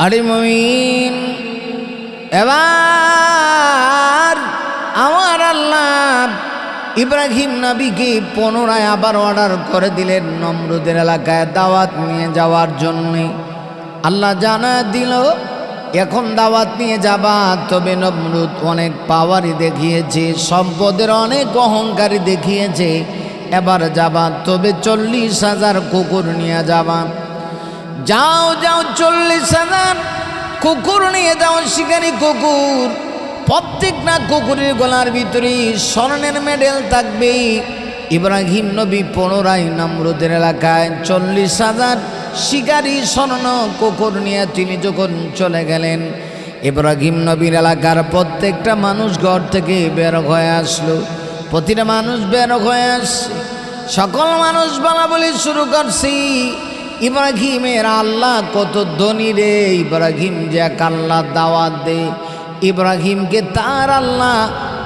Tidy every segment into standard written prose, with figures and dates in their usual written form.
আরে মুমিন, এবার আমার আল্লাহ ইব্রাহিম নবীকে পুনরায় আবার অর্ডার করে দিলেন নমরুদের এলাকায় দাওয়াত নিয়ে যাওয়ার জন্য। আল্লাহ জানা দিল এখন দাওয়াত নিয়ে যাবা, তবে নমরুদ অনেক পাওয়ারই দেখিয়েছে, সম্পদের অনেক অহংকারী দেখিয়েছে। এবার যাবা, তবে 40,000 কুকুর নিয়ে যাবা। যাও যাও, 40,000 কুকুর নিয়ে যাও, শিকারী কুকুর। প্রত্যেকটা কুকুরের গলার ভিতরে স্বর্ণের মেডেল থাকবে। ইব্রাহিম নবী পুনরায় নমরুদের এলাকায় 40,000 শিকারী স্বর্ণ কুকুর নিয়ে তিনি যখন চলে গেলেন, ইব্রাহিম নবীর এলাকার প্রত্যেকটা মানুষ ঘর থেকে বের হয়ে আসলো। প্রতিটা মানুষ বের হয়ে আসছে, সকল মানুষ বলা বলি শুরু করছি, ইব্রাহিমের আল্লাহ কত ধনী রে। ইব্রাহিম যে এক আল্লাহ দাওয়াত দে, ইব্রাহিমকে তার আল্লাহ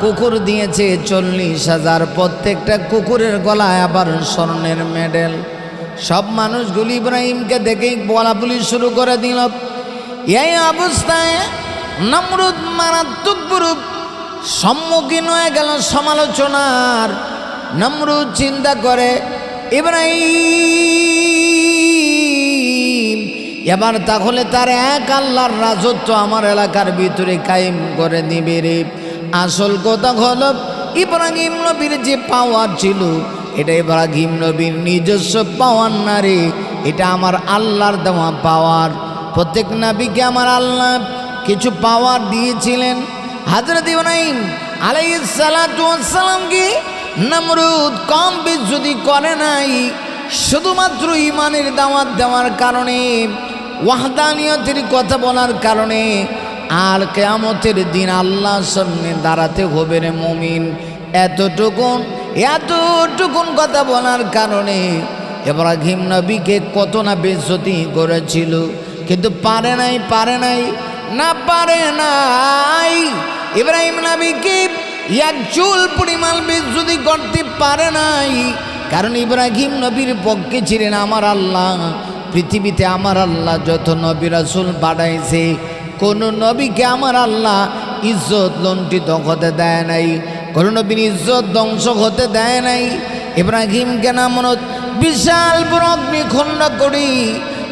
কুকুর দিয়েছে 40,000, প্রত্যেকটা কুকুরের গলায় আবার স্বর্ণের মেডেল। সব মানুষগুলি ইব্রাহিমকে দেখেই বলা বলি শুরু করে দিল। এই অবস্থায় নমরুদ মারাত্মক রূপ সম্মুখীন হয়ে গেল সমালোচনার। নমরুদ চিন্তা করে, ইব্রাহিম এবার তাহলে তার এক আল্লাহর রাজত্ব আমার এলাকার ভিতরে কায়েম করে দিবে রে। আসল কথা হলো, ইব্রাহিম নবীর যে পাওয়ার ছিল, এটা ইব্রাহিম নবীর নিজস্ব পাওয়ার না রে, এটা আমার আল্লাহর দেওয়া পাওয়ার। প্রত্যেক নবীকে আমার আল্লাহ কিছু পাওয়ার দিয়েছিলেন। হযরত ইব্রাহিম আলাইহিস সালাতু ওয়াস সালামকে নমরুদ কম বেজ্জতি করে নাই, শুধুমাত্র ঈমানের দাওয়াত দেওয়ার কারণে, ওয়াহদানিয়তের কথা বলার কারণে। আর কিয়ামতের দিন আল্লাহর সামনে দাঁড়াতে হবে রে মুমিন, এতটুকুন কথা বলার কারণে ইব্রাহিম নবীকে কত না বেজ্জতি করেছিল, কিন্তু পারে নাই ইব্রাহিম নবীকে এক চুল পরিমাণ বেজ্জতি করতে পারে নাই। কারণ ইব্রাহিম নবীর পক্ষে ছিলেন আমার আল্লাহ। পৃথিবীতে আমার আল্লাহ যত নবী রাসূল পাঠাইছে, কোন নবীকে আমার আল্লাহ ইজ্জত লুণ্ঠিত হতে দেয় নাই, কোন নবীর ইজ্জত ধ্বংস হতে দেয় নাই। ইব্রাহিমকে নামত বিশাল বড় অগ্নিকুণ্ড করি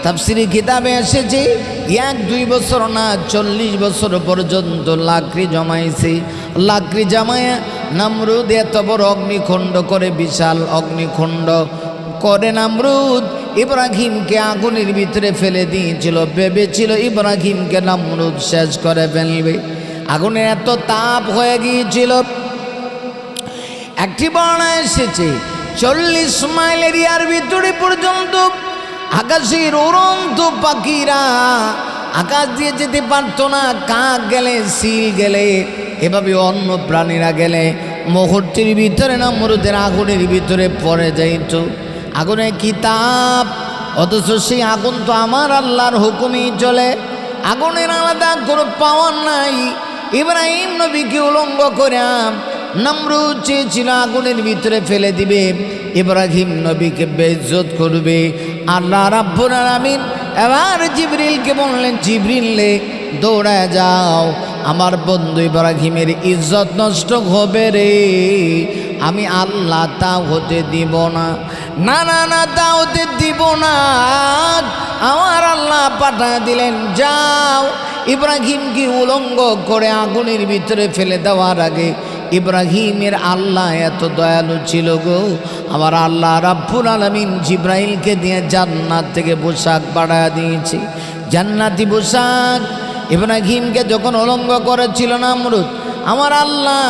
তাফসীরি কিতাবে এসেছে, 1-2 বছর না 40 বছর পর্যন্ত লাকড়ি জমাইছে। লাকড়ি জমায়া নমরুদ এত বড় অগ্নিকুণ্ড করে, বিশাল অগ্নিকুণ্ড করে নমরুদ ইব্রাহিমকে আগুনের ভিতরে ফেলে দিয়েছিল। ভেবেছিল ইব্রাহিমকে নমরুদ শেষ করে ফেলবে। আগুনের এত তাপ হয়ে গিয়েছিল, একটি বর্ণনা এসেছে 40 মাইল এরিয়ার ভিতরে পর্যন্ত আকাশের উড়ন্ত পাখিরা আকাশ দিয়ে যেতে পারত না। কাক গেলে, সিল গেলে, এভাবে অন্য প্রাণীরা গেলে মুহূর্তের ভিতরে নমরুদের আগুনের ভিতরে পড়ে যাইত। আগুনে কি তাপ! অথচ সেই আগুন তো আমার আল্লাহর হুকুমেই চলে, আগুনের আলাদা কোনো পাওয়ার নাই। ইব্রাহিম নবীকে উলঙ্গ করে নমরুদ চেয়েছিল আগুনের ভিতরে ফেলে দিবে, ইব্রাহিম নবীকে বেইজ্জত করবে। আল্লাহ রাব্বুল আলামিন এবার জিবরিলকে বললেন, জিবরিলে দৌড়ায় যাও, আমার বন্ধু ইব্রাহিমের ইজ্জত নষ্ট হবে রে, আমি আল্লাহ তা হতে দিব না। না না না, তা হতে দিব না। আমার আল্লাহ পাঠিয়ে দিলেন, যাও ইব্রাহিমকে উলঙ্গ করে আগুনের ভিতরে ফেলে দেওয়ার আগে ইব্রাহিমের আল্লাহ এত দয়ালু ছিল গো, আমার আল্লাহ রাব্বুল আলামিন জিবরাইলকে দিয়ে জান্নাত থেকে পোশাক বাড়ায় দিয়েছে। জান্নাতি পোশাক ইব্রাহিমকে যখন উলঙ্গ করেছিল নমরুদ, আমার আল্লাহ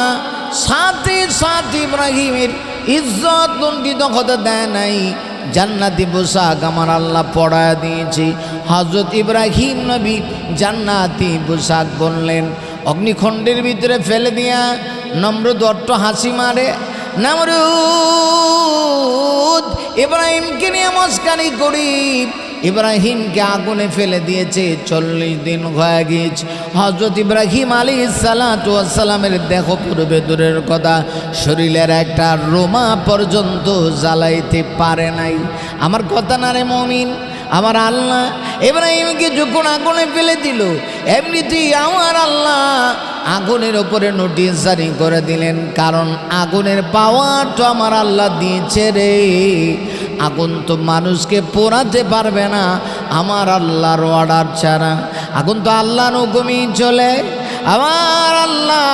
সাথে সাথে ইব্রাহিমের ইজ্জত লুণ্ঠিত হতে দেয় নাই। জান্নাতি পোশাক আমার আল্লাহ পড়ায় দিয়েছে। হযরত ইব্রাহিম নবী জান্নাতি পোশাক বললেন, অগ্নিকুণ্ডের ভিতরে ফেলে দিয়া নমরুদ অট্ট হাসি মারে। নমরুদ ইব্রাহিমকে নিয়ে মস্কারি করি, ইব্রাহিমকে আগুনে ফেলে দিয়েছে। 40 দিন হয়ে গিয়েছে। হযরত ইব্রাহিম আলাইহিস সালাতু ওয়াস সালামের দেহ পূর্বে দূরের কথা, শরীরের একটা রোমা পর্যন্ত জ্বালাইতে পারে নাই। আমার কথা না রে মুমিন, আমার আল্লাহ ইব্রাহিমকে যখন আগুনে ফেলে দিল, এমনিতেই আমার আল্লাহ আগুনের ওপরে নোটিশ জারি করে দিলেন, কারণ আগুনের পাওয়ার তো আমার আল্লাহ দিয়েছে রে। আগুন তো মানুষকে পোড়াতে পারবে না আমার আল্লাহর অর্ডার ছাড়া, আগুন তো আল্লাহর হুকুমেই চলে। আমার আল্লাহ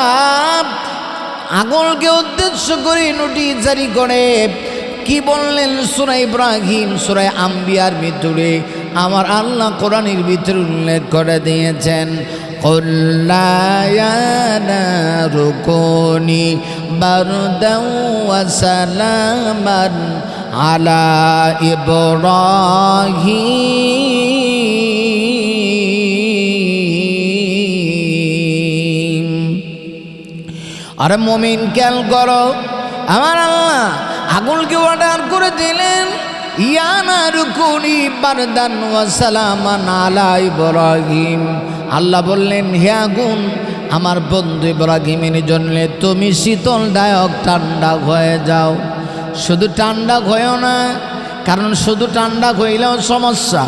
আগুনকে উদ্দেশ্য করে নোটিশ জারি করে কি বললেন? সূরা ইব্রাহিম, সূরা আম্বিয়ার ভিতরে আমার আল্লাহ কোরআনের ভিতরে উল্লেখ করে দিয়েছেন, قُلْ لَا يَا نَارُ كُونِي بَرْدًا وَسَلَامًا عَلَى إِبْرَاهِيمَ। আরে মুমিন খেয়াল করো, আমার আল্লাহ আগুনকে অর্ডার করে দিলেন, ইয়া নারু কুনি বারদান ওয়া সালামান আলা ইব্রাহিম। আল্লাহ বললেন, হে আগুন, আমার বন্ধু ইব্রাহিমের জন্য তুমি শীতলদায়ক ঠান্ডা হয়ে যাও। শুধু ঠান্ডা হয়েও না, কারণ শুধু ঠান্ডা হইলেও সমস্যা।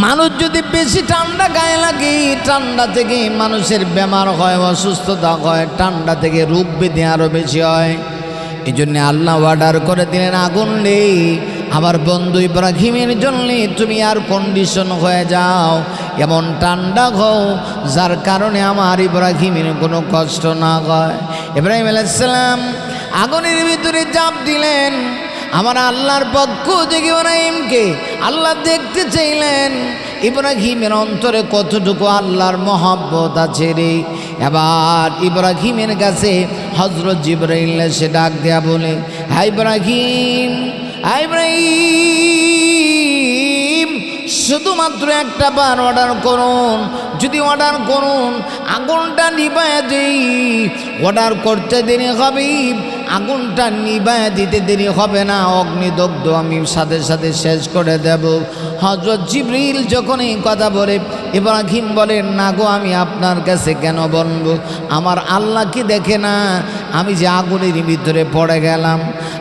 মানুষ যদি বেশি ঠান্ডা গায়ে লাগে, ঠান্ডা থেকে মানুষের বেমার হয়, অসুস্থতা হয়, ঠান্ডা থেকে রোগ ব্যাধি আরও বেশি হয়। এই জন্য আল্লাহ অর্ডার করে দিলেন, আগুন রে, আমার বন্ধু ইব্রাহিমের জন্য তুমি আর কন্ডিশন হয়ে যাও, এমন ঠান্ডা হও যার কারণে আমার ইব্রাহিমের কোনো কষ্ট না হয়। ইব্রাহিম আলাইহিস সালাম আগুনের ভিতরে ঝাঁপ দিলেন। আমার আল্লাহর পক্ষ থেকে ইব্রাহিমকে আল্লাহ দেখতে চাইলেন ইব্রাহিমের অন্তরে কতটুকু আল্লাহর মহব্বত আছে রে। এবার ইব্রাহিমের কাছে হযরত জিবরাইল এসে ডাক দেয়া বলে, হাই ইব্রাহিম, হাই ইব্রাহিম, শুধুমাত্র একটা বার অর্ডার করুন, যদি অর্ডার করুন আগুনটা নিভায়া দেই। অর্ডার করতে দেরি হবে, আগুনটা নিভায়া দিতে দেরি হবে না, অগ্নিদগ্ধ আমি সাথে সাথে শেষ করে দেব। হযরত জিবরিল যখন এই কথা বলে, ইব্রাহিম বলেন, না গো, আমি আপনার কাছে কেন বলবো? আমার আল্লাহ কি দেখে না আমি যে আগুনের ভিতরে পড়ে গেলাম?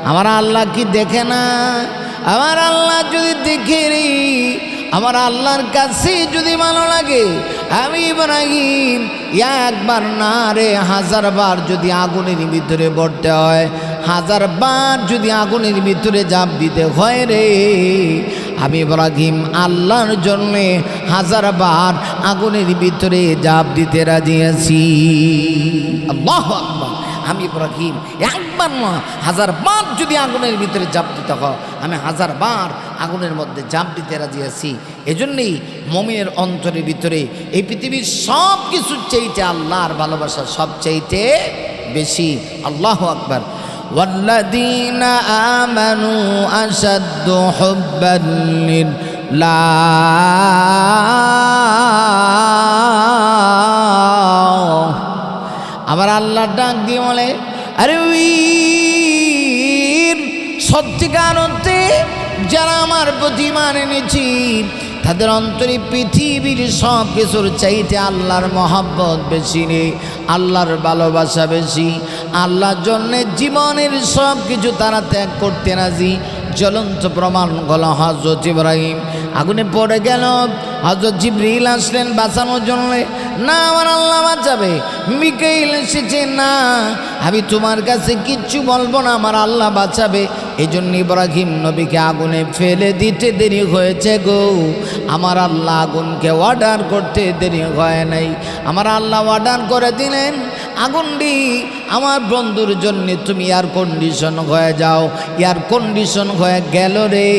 আমার আল্লাহ কি দেখে না? আমার আল্লাহ যদি দেখে রে, আমার আল্লাহর কাছে যদি ভালো লাগে, আমি ইব্রাহিম একবার না রে 1000 বার যদি আগুনের ভিতরে পড়তে হয়, 1000 বার যদি আগুনের ভিতরে ঝাঁপ দিতে হয় রে, আমি ইব্রাহিম আল্লাহর জন্যে 1000 বার আগুনের ভিতরে ঝাঁপ দিতে রাজি আছি। আল্লাহু আকবার। আমি ইব্রাহিম একবার না 1000 বার যদি আগুনের ভিতরে ঝাঁপ দিতে হয়, আমি 1000 বার আগুনের মধ্যে ঝাঁপ দিতে রাজি আছি। এজন্যই মুমিনের অন্তরের ভিতরে এই পৃথিবীর সব কিছুর চাইতে আল্লাহর ভালোবাসা সবচাইতে বেশি। আল্লাহু আকবার। ওয়াল্লাযীনা আমানু আশাদ্দু হুব্বান লিল্লাহ। আবার আল্লাহ ডাক দিয়ে বলে, আরে বীর, সত্যিকার অর্থে যারা আমার প্রতি মান এনেছি তাদের অন্তরে পৃথিবীর সব কিছুর চাইতে আল্লাহর মহব্বত বেশি নেই, আল্লাহর ভালোবাসা বেশি। আল্লাহর জন্যে জীবনের সব কিছু তারা ত্যাগ করতে রাজি। জ্বলন্ত প্রমাণ হলো হযরত ইব্রাহিম আগুনে পড়ে গেল, হযরত জিবরিল আসলেন বাঁচানোর জন্য। না, আমার আল্লাহ বাঁচাবে। মিকাইল এসেছে, না, আমি তোমার কাছে কিচ্ছু বলবো না, আমার আল্লাহ বাঁচাবে। এই জন্য ইব্রাহিম নবীকে আগুনে ফেলে দিতে দেরি হয়েছে গো। আমার আল্লাহ আগুনকে অর্ডার করতে দেরি হয় নাই। আমার আল্লাহ অর্ডার করে দিলেন, আগুনটি আমার বন্ধুর জন্য তুমি এয়ার কন্ডিশন হয়ে যাও। এয়ার কন্ডিশন হয়ে গেল রে।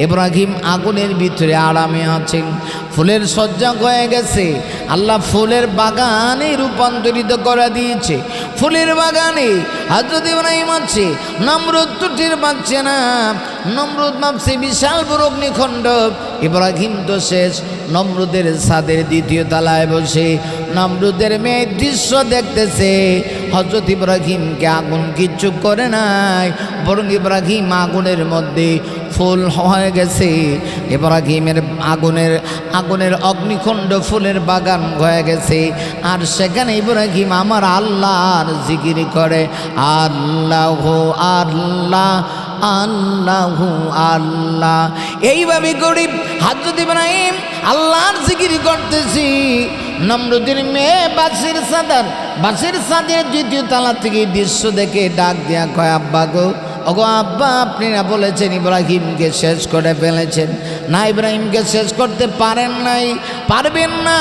ইব্রাহিম আগুনের ভিতরে আরামে আছেন, ফুলের সজ্জা হয়ে গেছে। আল্লাহ ফুলের বাগানে রূপান্তরিত করে দিয়েছে। ফুলের বাগানে হযরত ইব্রাহিম আছে, নমরুদ তো টের পাচ্ছে না। নমরুদ ভাবছে বিশাল বড় অগ্নিখণ্ড, ইব্রাহিম তো শেষ। নমরুদের ছাদের দ্বিতীয় তলায় বসে নমরুদের মেয়ে দৃশ্য দেখতেছে। হযরত ইব্রাহিমকে আগুন কিচ্ছু করে নাই, বরং ইব্রাহিম আগুনের মধ্যে ফুল হয়ে গেছে। ইব্রাহিমের আগুনের অগ্নিকুণ্ড ফুলের বাগান হয়ে গেছে। আর সেখানে ইব্রাহিম আমার আল্লাহর জিকির করে, আল্লাহ আল্লাহ আল্লাহু আল্লাহ। এইভাবে গরিব হযরত ইব্রাহিম আল্লাহর জিকির করতেছি। নমরুদের মেয়ে বাসির সাদের দ্বিতীয় তালা থেকে দৃশ্য দেখে ডাক দেয়া কয়, আব্বা গো, ওগো আব্বা, আপনি না বলেছেন ইব্রাহিমকে শেষ করে ফেলেছেন? না, ইব্রাহিমকে শেষ করতে পারবেন না।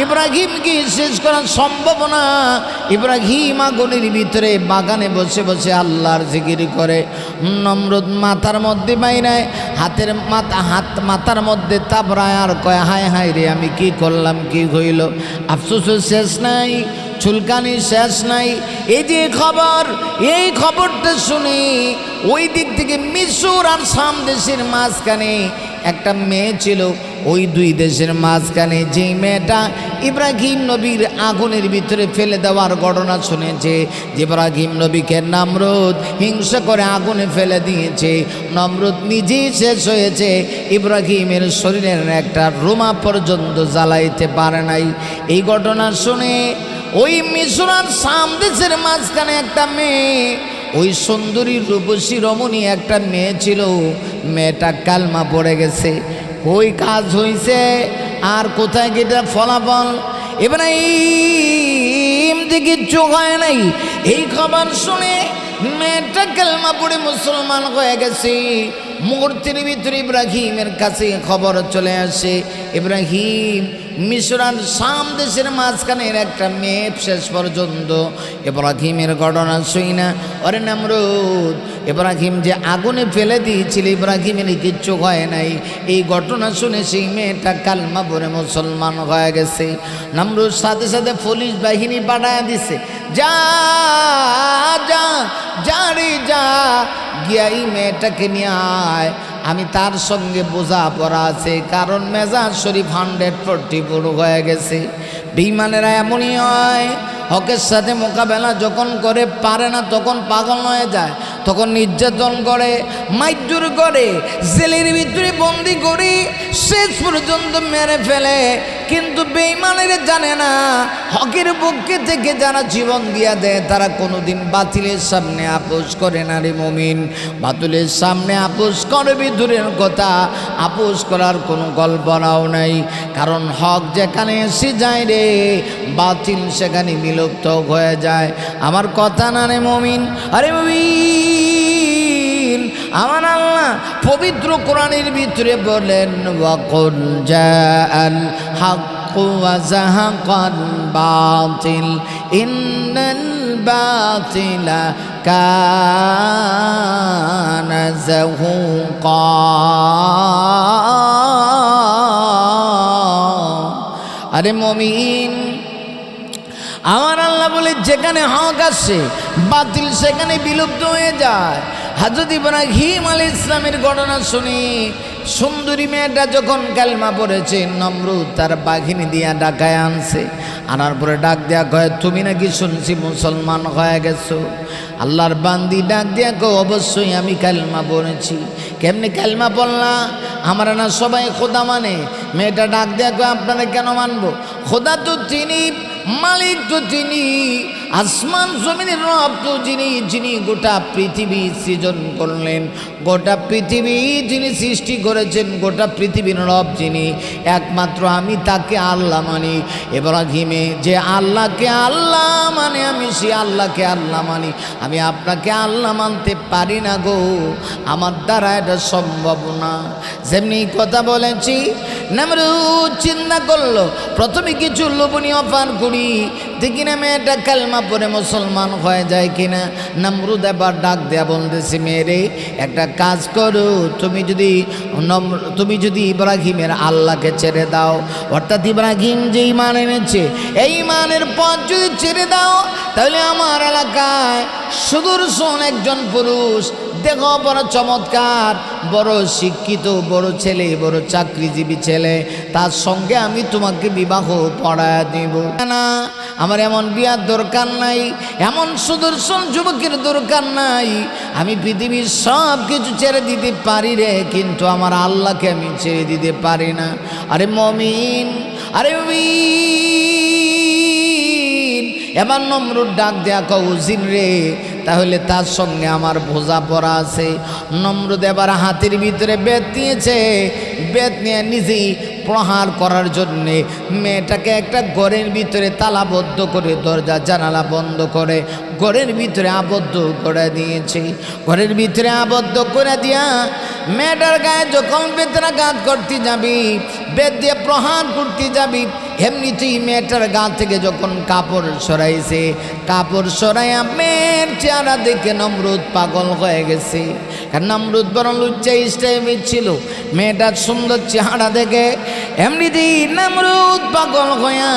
ইব্রাহিমকে শেষ করা সম্ভব না। ইব্রাহিম আগুনের ভিতরে বাগানে বসে বসে আল্লাহর জিকির করে। নমরুদ মাথার মধ্যে বাইরায় মাথার মধ্যে তাবরায় আর কয়, হায় হায় রে, আমি কি করলাম, কি হইল? আফসোসের শেষ নাই, চুলকানি শেষ নাই। এই যে খবর, এই খবরটা শুনি ওই দিক থেকে মিশর আর শাম দেশের মাঝখানে একটা মেয়ে ছিল। ওই দুই দেশের মাঝখানে যে মেয়েটা ইব্রাহিম নবীর আগুনের ভিতরে ফেলে দেওয়ার ঘটনা শুনেছে, যে ইব্রাহিম নবীকে নমরুদ হিংসা করে আগুনে ফেলে দিয়েছে, নমরুদ নিজেই শেষ হয়েছে, ইব্রাহিমের শরীরের একটা রোমা পর্যন্ত জ্বালাইতে পারে নাই। এই ঘটনা শুনে ওই মিশর আর শাম দেশের মাঝখানে একটা মেয়ে, ওই সুন্দরী রূপসী রমণী একটা মেয়ে ছিল, মেয়েটা কালমা পড়ে গেছে। ওই কাজ হইছে, আর কোথায় গেটা ফলাফল? ইব্রাহিম যে কিচ্ছু হয় নাই। এই খবর শুনে মেয়েটা কালমা পড়ে মুসলমান হয়ে গেছে। মুহূর্তের ভিতরে ইব্রাহিমের কাছে খবর চলে আসে, ইব্রাহিম মিশর আর শাম দেশের মাঝখানের একটা মেয়ে শেষ পর্যন্ত ইব্রাহিমের ঘটনা শুই না। ওরে নমরুদ, ইব্রাহিম যে আগুনে ফেলে দিয়েছিল, ইব্রাহিমের কিচ্ছু হয় নাই। এই ঘটনা শুনে সেই মেয়েটা কালমা পড়ে মুসলমান হয়ে গেছে। নমরুদ সাথে সাথে পুলিশ বাহিনী পাঠায় দিছে, যা যা যা রে যা, গিয়া এই মেয়েটাকে নিয়ে আয়, আমি তার সঙ্গে বোঝাপড়া আছে। কারণ মেজাজ শরীফ 144 হয়ে গেছে। বেঈমানেরা এমনই হয়, হকের সাথে মোকাবেলা যখন করে পারে না, তখন পাগল হয়ে যায়, তখন নির্যাতন করে, মাইজুর করে, জেলের ভিতরে বন্দি করে শেষ পর্যন্ত মেরে ফেলে। কিন্তু বেঈমানেরা জানে না, হকের পক্ষে থেকে যারা জীবন দিয়া দেয় তারা কোনোদিন বাতিলের সামনে আপোষ করে না রে মুমিন। বাতিলের সামনে আপোষ করবে দূরের কথা, আপোষ করার কোনো কল্পনাও নাই। কারণ হক যেখানে এসে যায় রে, বাতিল সেখানে বিলুপ্ত হয়ে যায়। আমার কথা না রে মুমিন? আরে মুমিন, আমার আল্লাহ পবিত্র কোরআনের ভিতরে বলেন, ওয়াকুল জাআল হাক্কু ওয়া যাহাকাল বাতিল ইন্নাল বাতিলা কানা যাহুকা। আরে মুমিন, আমার আল্লাহ বলে যেখানে হক আসে বাতিল সেখানে বিলুপ্ত হয়ে যায়। হযরত ইব্রাহিম আলাইহিস সালামের ঘটনা শুনি, সুন্দরী মেয়েটা যখন কালমা পড়েছে, নমরুদ তার বাঘিনী দিয়া ডাকায় আনছে। আনার পরে ডাক দেয়া কয়, তুমি নাকি শুনছি মুসলমান হয়ে গেছো? আল্লাহর বান্দি ডাক দেয়া কয়, অবশ্যই আমি কালমা পড়েছি। কেমনি কালমা পড়লা? আমরা না সবাই খোদা মানে। মেয়েটা ডাক দেয়া কয়, আপনারা কেন মানবো? খোদা তো তিনি, মালিক তো তিনি, আসমান জমিনের রব তো যিনি গোটা পৃথিবী সৃজন করলেন, গোটা পৃথিবী যিনি সৃষ্টি করেছেন, গোটা পৃথিবীর রব যিনি, একমাত্র আমি তাকে আল্লাহ মানি। ইব্রাহিমে যে আল্লাহকে আল্লাহ মানে, আমি সে আল্লাহকে আল্লাহ মানি। আমি আপনাকে আল্লাহ মানতে পারি না গো, আমার দ্বারা এটা সম্ভব না। যেমনি কথা বলেছি, নমরুদ চিন্তা করলো প্রথমে কিছু লোভনীয় পান করি, দেখি না মেয়েটা কালমা পরে মুসলমান হয়ে যায় কিনা। নমরুদ এবার ডাক দেয়া বলতেছে, মেয়েরে একটা কাজ করো, তুমি যদি ইব্রাহিমের আল্লাহকে ছেড়ে দাও, অর্থাৎ ইব্রাহিম যে ঈমান এনেছে এই ঈমানের পথ যদি ছেড়ে দাও, তাহলে আমার এলাকায় সুদর্শন একজন পুরুষ, দেখো বড় চমৎকার, বড় শিক্ষিত, বড় ছেলে, বড় চাকরিজীবী ছেলে, তার সঙ্গে আমি তোমাকে বিবাহ পড়ায় দিব। না, আমার এমন বিয়ার দরকার নাই, এমন সুদর্শন যুবকের দরকার নাই। আমি পৃথিবীর সব কিছু ছেড়ে দিতে পারি রে, কিন্তু আমার আল্লাহকে আমি ছেড়ে দিতে পারি না। আরে মুমিন, আরে মুমিন, এবার নমরুদ ডাক দেয়া কয়, উজির রে, তাহলে তার সঙ্গে আমার বোঝাপড়া আছে। নমরুদ এবার হাতের ভিতরে বেত নিয়েছে, বেত নিয়ে নিজেই প্রহার করার জন্যে মেয়েটাকে একটা ঘরের ভিতরে তালাবদ্ধ করে, দরজা জানালা বন্ধ করে ঘরের ভিতরে আবদ্ধ করে দিয়েছে। ঘরের ভিতরে আবদ্ধ করে দিয়া মেয়েটার গায়ে যখন বেত্রাঘাত করতে যাবি, বেত দিয়ে প্রহার করতে যাবি, এমনিতেই মেয়েটার গা থেকে যখন কাপড় সরাইছে, কাপড় সরাইয়া মেয়ের চেহারা দেখে নমরুদ পাগল হয়ে গেছে। কারণ নমরুদ বড় লুচ্চা টাইপের ছিল, মেয়েটার সুন্দর চেহারা দেখে এমনিতেই নমরুদ পাগল হইয়া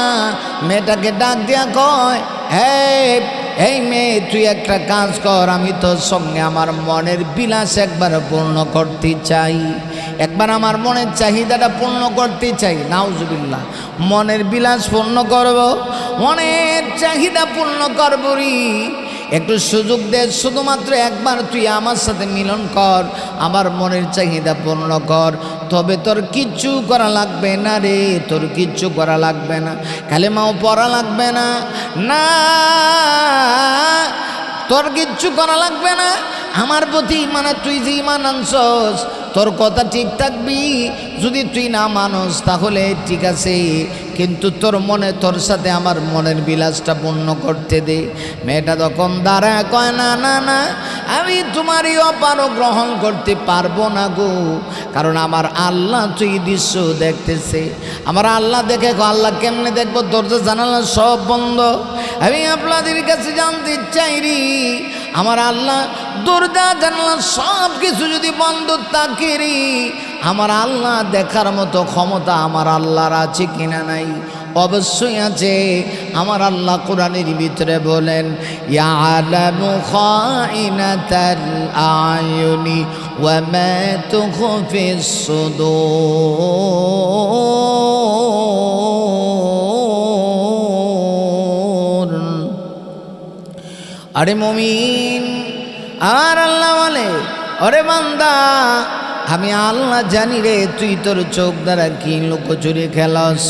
মেয়েটাকে ডাক দিয়া কয়, এই মেয়ে, তুই একটা কাজ কর, আমি তোর সঙ্গে আমার মনের বিলাস একবার পূর্ণ করতে চাই, একবার আমার মনের চাহিদাটা পূর্ণ করতে চাই। নাউজুবিল্লাহ, মনের বিলাস পূর্ণ করব, মনের চাহিদা পূর্ণ করব রে, একটু সুযোগ দে, শুধুমাত্র একবার তুই আমার সাথে মিলন কর, আমার মনের চাহিদা পূর্ণ কর, তবে তোর কিচ্ছু করা লাগবে না রে, তোর কিচ্ছু করা লাগবে না, কালেমাও পড়া লাগবে না, না তোর কিচ্ছু করা লাগবে না, আমার প্রতি মানে তুই যে ইমান আনছস তোর কথা ঠিক থাকবি, যদি তুই না মানস তাহলে ঠিক আছে, কিন্তু তোর মনে, তোর সাথে আমার মনের বিলাসটা পূর্ণ করতে দে। মেয়েটা তখন দাঁড়ায় কয়, না না না, আমি তোমারই অপারও গ্রহণ করতে পারবো না গো, কারণ আমার আল্লাহ তুই দৃশ্য দেখতেছে। আমার আল্লাহ দেখে, আল্লাহ কেমনে দেখবো, দরজা জানালা সব বন্ধ। আমি আপনাদের কাছে জানতে চাই রে, আমার আল্লাহ দরজা জানালা সব কিছু যদি বন্ধ থাকে রে, আমার আল্লাহ দেখার মতো ক্ষমতা আমার আল্লাহর আছে কিনা নাই? অবশ্যই আছে। আমার আল্লাহ কোরআনের ভিতরে বলেন, ইয়ালামু খাইনাতাল আয়ুনি ওয়া মা তুখফিস সুদূর। আরে মুমিন, আর আল্লাহ বলে, ওরে বান্দা, আমি আল্লাহ জানি রে তুই তোর চোখ দ্বারা কি লুকোচুরি খেলস,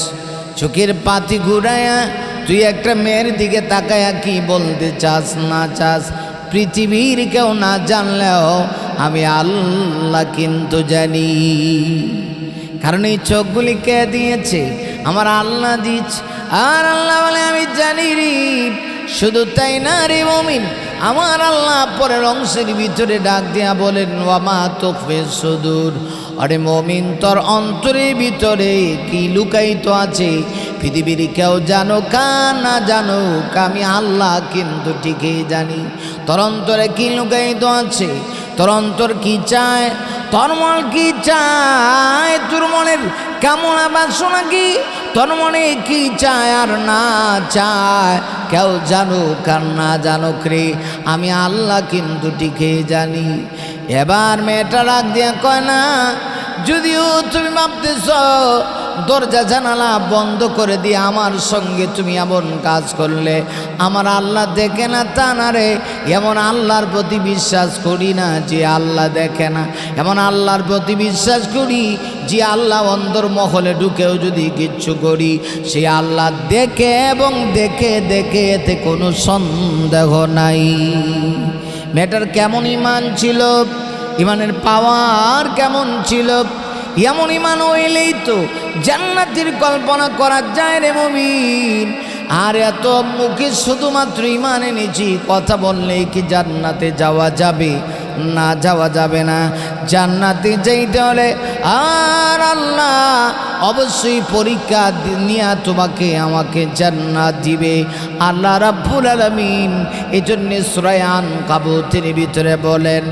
চোখের পাতি ঘুরায়া তুই একটা মেয়ের দিকে তাকায়া কি বলতে চাস না চাস, পৃথিবীর কেউ না জানলেও আমি আল্লাহ কিন্তু জানি। কারণ এই চোখগুলি কে দিয়েছে? আমার আল্লাহ দিচ্ছে। আর আল্লাহ বলে, আমি জানি রে। শুধু তাই না রে মুমিন, আমার আল্লাহ পরের অংশের ভিতরে ডাক দিয়া বলেন, ওয়া মা তুখফিস সুদূর। আরে মুমিন, তোর অন্তরের ভিতরে কি লুকায়িত আছে পৃথিবীর কেউ জানো কা না জানো, আমি আল্লাহ কিন্তু ঠিকই জানি। তোর অন্তরে কি লুকায়িত আছে, তোর অন্তর কি চায়, তোর মন কি চায়, তোর মনের কেমন বাসনা কি, তোর মনে কি চায় আর না চায় কেউ জানুক আর না জানুক রে, আমি আল্লাহ কিন্তু ঠিকই জানি। এবার মেয়েটা রাগ দিয়া কয়, না, যদিও তুমি ভাবতেছ দরজা জানালা বন্ধ করে দিয়ে আমার সঙ্গে তুমি এমন কাজ করলে আমার আল্লাহ দেখে না, তা না রে, এমন আল্লাহর প্রতি বিশ্বাস করি না যে আল্লাহ দেখে না, এমন আল্লাহর প্রতি বিশ্বাস করি যে আল্লাহ অন্তর মহলে ঢুকেও যদি কিচ্ছু করি সে আল্লাহ দেখে, এবং দেখে দেখে এতে কোনো সন্দেহ নাই। মেয়েটার কেমন ইমান ছিল, ইমানের পাওয়ার কেমন ছিল, এমন ইমান হইলেই তো জান্নাতের কল্পনা করা যায় রে মুমিন। আর এত মুখে শুধুমাত্র ইমান এনেছি, কথা বললেই কি জান্নাতে যাওয়া যাবে? না, যাওয়া যাবে না। জান্নাতে যাইতে হলে আর আল্লাহ অবশ্যই পরীক্ষা নিয়ে তোমাকে আমাকে জান্নাত দিবে আল্লাহ রাব্বুল আলামিন। এই জন্যে সূরা আনকাবুতের ভিতরে বলেন,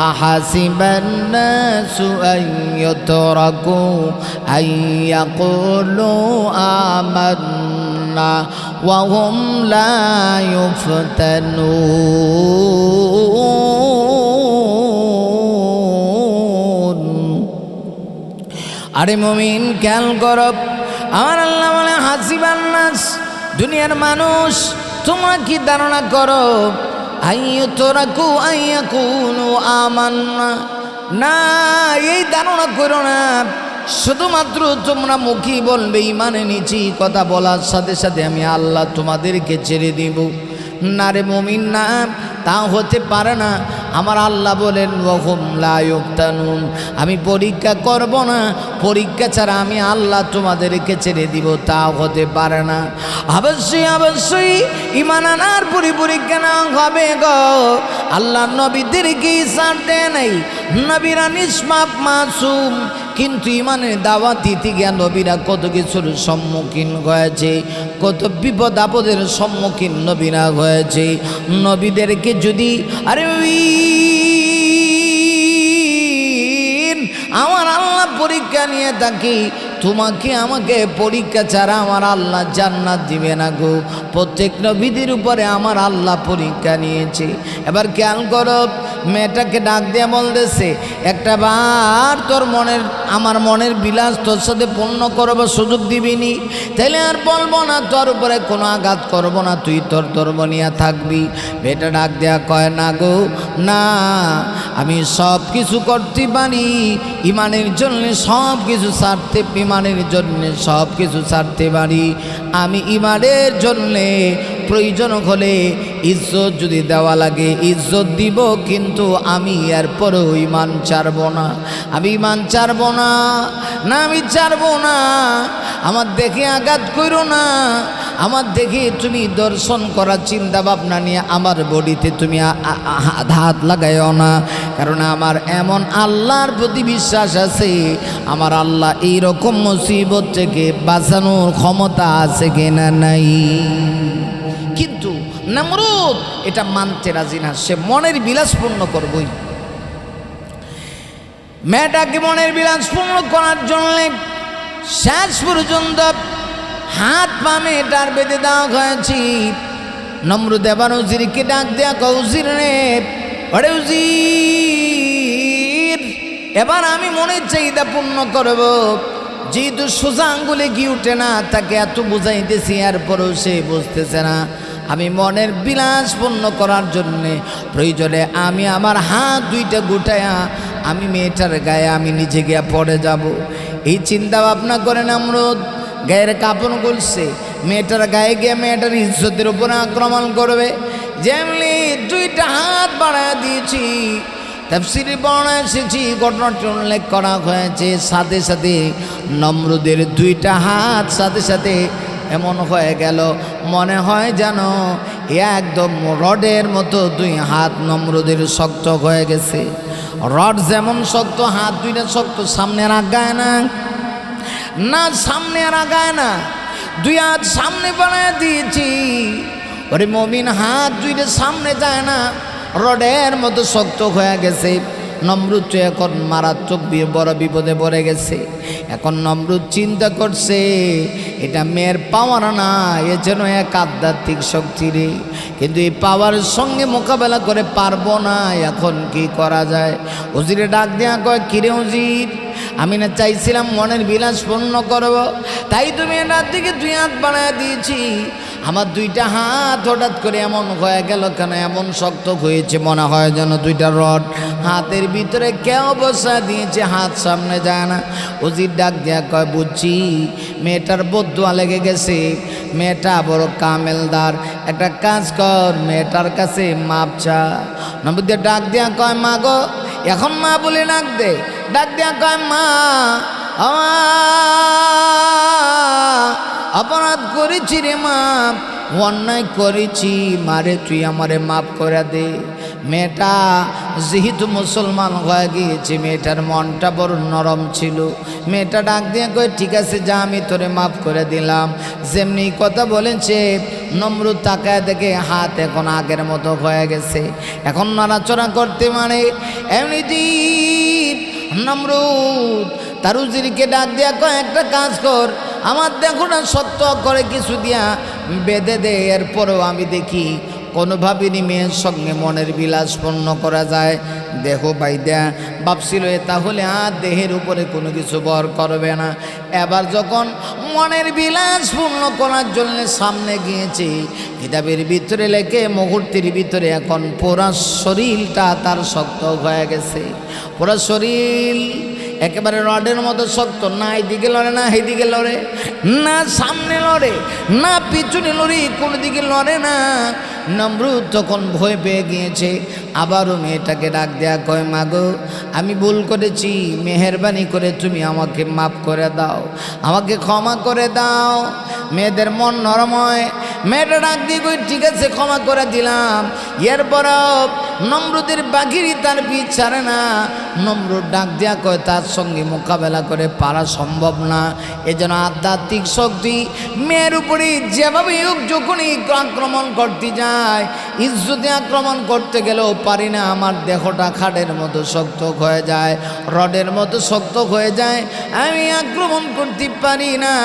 আহাসিবান নাসু আইয়ুতরাকু আইয়াকুলু আমান্না ওয়া হুম লা ইফতানুন। আরে মুমিন, খেয়াল করো, আমার আল্লাহ বলে, হাসিবান নাস, দুনিয়ার মানুষ, তোমরা কি ধারণা করো আইয়ুতরাকু আইয়াকুলু আমান্না? না, এই ধারণা করো না শুধুমাত্র তোমরা মুখী বলবে ইমান এনেছি, কথা বলার সাথে সাথে আমি আল্লাহ তোমাদেরকে ছেড়ে দিব। না রে মুমিন না, তা হতে পারে না। আমার আল্লাহ বলেন ওয়াহুম লা ইফতানুন, আমি পরীক্ষা করব না, পরীক্ষা ছাড়া আমি আল্লাহ তোমাদেরকে ছেড়ে দিব, তা হতে পারে না। অবশ্যই অবশ্যই ঈমান আনার পরীক্ষা না হবে গো। আল্লাহ নবীদেরকে ছাড় দেয় নাই, নবীরা নিষ্পাপ মাসুম, কিন্তু ইমানের দাওয়াত দিতে গিয়া নবীরা কত কিছুর সম্মুখীন হয়েছে, কত বিপদ আপদের সম্মুখীন নবীরা হয়েছে। নবীদেরকে যদি আমার আল্লাহ পরীক্ষা নিয়ে থাকি, তোমাকে আমাকে পরীক্ষা ছাড়া আমার আল্লাহ জান্নাত দিবে না গো। প্রত্যেক নবীদের উপরে আমার আল্লাহ পরীক্ষা নিয়েছে। এবার খেয়াল করো, মেয়েটাকে ডাক দিয়ে বলতেছে, একটা বার তোর আমার মনের বিলাস তোর সাথে পূর্ণ করবার সুযোগ দিবিনি, তাইলে আর বলবো না, তোর উপরে কোনো আঘাত করবো না, তুই তোর ধর্ম নিয়ে থাকবি। মেয়েটা ডাক দেয়া কয়, না গো না, আমি সব কিছু করতে পারি, ইমানের জন্য সব কিছু ছাড়তে, ইমানের জন্য সব কিছু ছাড়তে পারি। আমি ইমানের জন্যে প্রয়োজন হলে ইজ্জত যদি দেওয়া লাগে ইজ্জত দিব, কিন্তু আমি এরপরেও ইমান ছাড়ব না, আমি ইমান ছাড়ব না, না আমি ছাড়ব না। আমার দেখে আঘাত করো না, আমার দেখে তুমি দর্শন করার চিন্তা ভাবনা নিয়ে আমার বডিতে তুমি হাত লাগাইও না, কারণ আমার এমন আল্লাহর প্রতি বিশ্বাস আছে, আমার আল্লাহ এইরকম মুসিবত থেকে বাঁচানোর ক্ষমতা আছে কিনা নাই। কিন্তু নমরুদ এটা মানতে রাজি না, সে মনের বিলাস পূর্ণ করবই। মেয়েটাকে মনের বিলাস পূর্ণ করার জন্য শেষ পর্যন্ত হাত পা মেয়েটার বেঁধে দেওয়া হয়েছে। নমরুদ এবার উজিরকে ডাক দেয়া, উজির রে, ওরে উজির, এবার আমি মনের চাহিদা পূর্ণ করব। যেহেতু সোজা আঙ্গুলে কি উঠে না, তাকে এত বুঝাইতেছি এরপরেও সে বুঝতেছে না। আমি মনের বিলাস পূর্ণ করার জন্যে প্রয়োজনে আমি আমার হাত দুইটা গুটায়া আমি মেয়েটার গায়ে আমি নিজে গিয়া পড়ে যাব। এই চিন্তা ভাবনা করে নমরুদ গায়ের কাপড় খুলছে, মেয়েটার গায়ে গিয়ে মেয়েটার ইজ্জতের উপরে আক্রমণ করবে। যেমনি দুইটা হাত বাড়ায় দিয়েছি, তাফসীরে বর্ণনা এসেছি, ঘটনাটি উল্লেখ করা হয়েছে, সাথে সাথে নমরুদের দুইটা হাত সাথে সাথে এমন হয়ে গেল, মনে হয় যেন একদম রডের মতো দুই হাত নমরুদের শক্ত হয়ে গেছে। রড যেমন শক্ত, হাত দুইটা শক্ত, সামনে আর আগায় না, না সামনে আর আগায় না, দুই হাত সামনে বাড়ায় দিয়েছি। ওরে মমিন, হাত দুইটা সামনে যায় না, রডের মতো শক্ত হয়ে গেছে। নমরুদ তো এখন মারাত্মক বড় বিপদে পড়ে গেছে। এখন নমরুদ চিন্তা করছে, এটা মেয়ের পাওয়ার না, এ যেন এক আধ্যাত্মিক শক্তি রে, কিন্তু এই পাওয়ার সঙ্গে মোকাবেলা করে পারবো না, এখন কি করা যায়। উজিরে ডাক দেয়া কয়, কিরে উজির, আমি না চাইছিলাম মনের বিলাস পূর্ণ করব, তাই তুমি এটার দিকে দুই হাত বাড়ায় দিয়েছি। আমার দুইটা হাত হঠাৎ করে এমন হয়ে গেল কেন, এমন শক্ত হয়েছে, মনে হয় যেন দুইটা রড হাতের ভিতরে কেউ বসা দিয়েছে, হাত সামনে যায় না। উজির ডাক দেয়া কয়, বুঝছি মেয়েটার বদুয়া লেগে গেছে, মেয়েটা বড় কামেলদার, একটা কাজ কর, মেয়েটার কাছে মাপ চা। নবীদের ডাক দেয়া কয়, মা গো, এখন মা বলে ডাক দে, ডাক দেয়া কয়, মা অপরাধ করেছি রে মা, অন্যায় করেছি, মারে তুই আমারে মাফ করে দে। মেয়েটা যেহেতু মুসলমান হয়ে গিয়েছে, মেয়েটার মনটা বড় নরম ছিল। মেয়েটা ডাক দিয়ে কয়, ঠিক আছে যা, আমি তোরে মাফ করে দিলাম। যেমনি কথা বলেছে, নমরুদ তাকায় দেখে হাত এখন আগের মতো হয়ে গেছে, এখন নড়াচড়া করতে মানে। এমনিতে নমরুদ তার উজিরকে ডাক দিয়া কয়, একটা কাজ কর, আমার দেখো না সত্য করে কিছু দিয়া বেঁধে দে, এরপরেও আমি দেখি কোনোভাবেই মেয়ের সঙ্গে মনের বিলাস পূর্ণ করা যায়। দেহ বাইদা ভাবছিল তাহলে আর দেহের উপরে কোনো কিছু বর করবে না। এবার যখন মনের বিলাস পূর্ণ করার জন্য সামনে গিয়েছে, কিতাবের ভিতরে লেখে মুহূর্তের ভিতরে এখন পুরা শরীরটা তার শক্ত হয়ে গেছে, পুরা শরীর একেবারে রডের মতো শক্ত, না এইদিকে লড়ে না এইদিকে লড়ে, না সামনে লড়ে না পিছনে লড়ে, কোনো দিকে লড়ে না। নমরুদ তখন ভয় পেয়ে গিয়েছে। আবারও মেয়েটাকে ডাক দেয়া কয়, মাগো আমি ভুল করেছি, মেহেরবানি করে তুমি আমাকে মাফ করে দাও, আমাকে ক্ষমা করে দাও। মেয়েদের মন নরম হয়। মেয়েটা ডাক দিয়ে কই, ঠিক আছে ক্ষমা করে দিলাম। এরপরও নমরুদের বাঘিরি তার পিছ ছাড়ে না। নমরুদ ডাক দেয়া কয়, তার সঙ্গে মোকাবেলা করে পারা সম্ভব না। এজন্য আধ্যাত্মিক শক্তি মেয়ের উপরে যেভাবে হোক যখনই আক্রমণ করতে যায়, ইজ্জতে আক্রমণ করতে গেলেও পারি না। আমার দেহটা খাটের মতো শক্ত হয়ে যায়, রডের মতো শক্ত হয়ে যায়, আমি আক্রমণ করতে পারি না।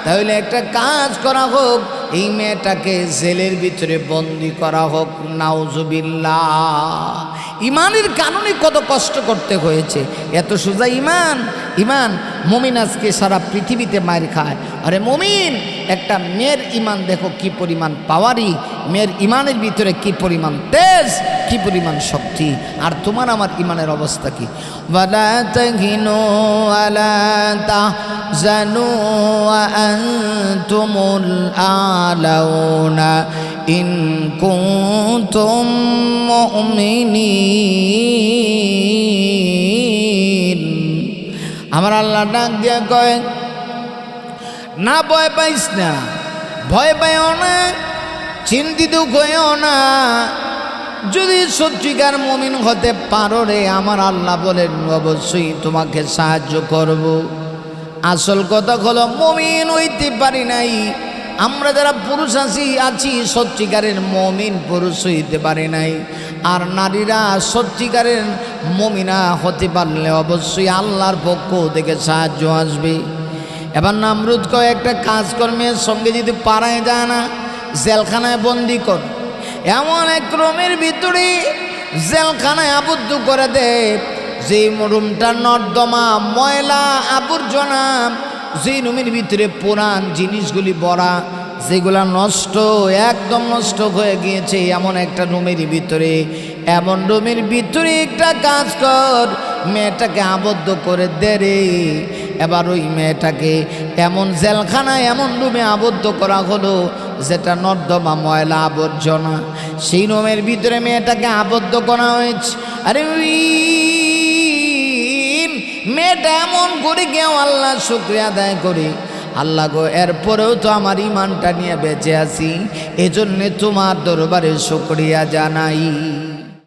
তাহলে একটা কাজ করা হোক, এই মেয়েটাকে জেলের ভিতরে বন্দি করা হোক। নাউজুবিল্লাহ। ইমানের কারণে কত কষ্ট করতে হয়েছে, এত সোজা ইমান। ইমান মুমিন আজকে সারা পৃথিবীতে মায়ের খায়। আরে মুমিন, একটা মেয়ের ইমান দেখো কি পরিমাণ পাওয়ারি, মেয়ের ইমানের ভিতরে কি পরিমাণ তেজ, কি পরিমাণ শক্তি। আর তোমার আমার ইমানের অবস্থা কি? ওয়ালা তাহিনু ওয়ালা তাহজানু ওয়া আনতুমুল আলাউনা ইন কুনতুম মুমিনিন। আমার আল্লাহ ডাক দিয়া কয়, না ভয় পাইস না, ভয় পাইও না, চিন্তিত হইও না। যদি সত্যিকার মুমিন হতে পারো রে, আমার আল্লাহ বলেন অবশ্যই তোমাকে সাহায্য করব। আসল কথা হলো মুমিন হইতে পারি নাই আমরা, যারা পুরুষ আছি সত্যিকারের মুমিন পুরুষ হইতে পারি নাই। আর নারীরা সত্যিকারের মুমিনা হতে পারলে অবশ্যই আল্লাহর পক্ষ থেকে সাহায্য আসবে। এবার নমরুদ কয়, একটা কাজ কর, মেয়ের সঙ্গে যদি পারায় যায় না, জেলখানায় বন্দি কর। এমন এক রুমের ভিতরে জেলখানায় আবদ্ধ করে দে, যে রুমটা নর্দমা, ময়লা আবর্জনা, যে রুমের ভিতরে পুরান জিনিসগুলি ভরা, যেগুলা নষ্ট, একদম নষ্ট হয়ে গিয়েছে, এমন একটা রুমের ভিতরে, এমন রুমের ভিতরে একটা কাজ কর, মেয়েটাকে আবদ্ধ করে দে রে। এবার ওই মেয়েটাকে এমন জেলখানায়, এমন রুমে আবদ্ধ করা হলো যেটা নর্দমা, ময়লা আবর্জনা, সেই রুমের ভিতরে মেয়েটাকে আবদ্ধ করা হয়েছে। আরে মেয়েটা এমন করে গিয়েও আল্লাহ শুকরিয়া আদায় করি, আল্লাহ গো এরপরেও তো আমার ইমানটা নিয়ে বেঁচে আছি, এজন্যে তোমার দরবারে শুকরিয়া জানাই।